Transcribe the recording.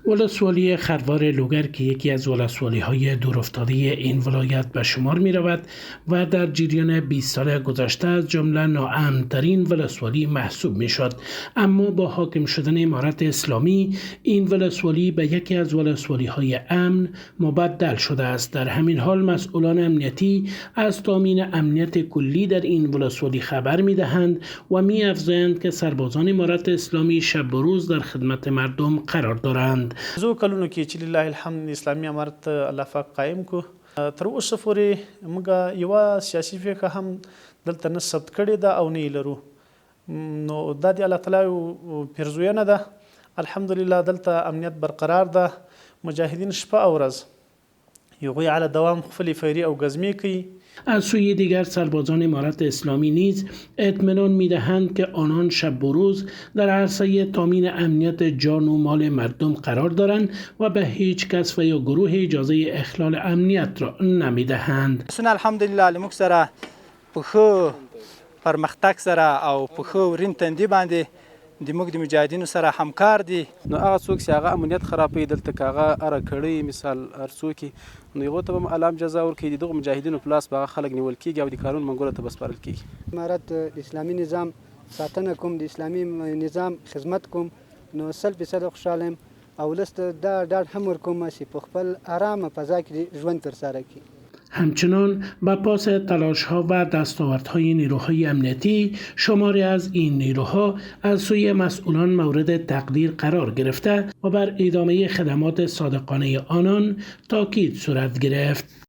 ولسوالی خروار لوگر که یکی از ولسوالی‌های دورافتاده این ولایت به شمار می‌رود و در جریان 20 سال گذشته از جمله ناامن‌ترین ولسوالی محسوب می‌شد، اما با حاکم شدن امارت اسلامی این ولسوالی به یکی از ولسوالی‌های امن مبدل شده است. در همین حال مسئولان امنیتی از تامین امنیت کلی در این ولسوالی خبر می‌دهند و می‌افزایند که سربازان امارت اسلامی شب و روز در خدمت مردم قرار دارند. زو کلونو کې چې لله الحمد اسلامي امارت الله پاک قایم کو تر اوسه پورې موږ یوه سیاسي فقه هم دلته نه ثبت کړې ده او نه یې لرو. نو دا د الله تعالی پیرزوینه ده. الحمدلله دلته امنیت برقرار ده. مجاهدین شپه او ورځ هغوی علی دوام خپلې فیری او گزمې کوي. از سوی دیگر سربازان امارت اسلامی نیز اطمینان می‌دهند که آنان شب و روز در عرصه تامین امنیت جان و مال مردم قرار دارند و به هیچ کس و یا گروه اجازه اخلال امنیت را نمی‌دهند. الحمدلله لموږ سره په ښه پرمختګ سره او په ښه ورین تندي باندې د موږ د مجاهدینو سره همکار دي. نو هغه څوک چې هغه امنیت خرابوي دلته که هغه اره کړی مثال هر څوک نو هغو ته به هم علام جزا ورکوي. د دغو مجاهدینو په لاس به هغه خلک نیول کېږي او د قانون منګولو ته به سپارل کېږي. امارت اسلامي نظام ساتنه کوم، د اسلامي نظام خدمت کوم، نو 100% خوشحاله یم او ولس ته دا ډاډ هم ورکوم چې په خپل ارامه فضا کې ژوند ترسره کړي. همچنان به پاس تلاش‌ها و دستاوردهای نیروهای امنیتی شماری از این نیروها از سوی مسئولان مورد تقدیر قرار گرفته و بر ادامه خدمات صادقانه آنان تاکید صورت گرفت.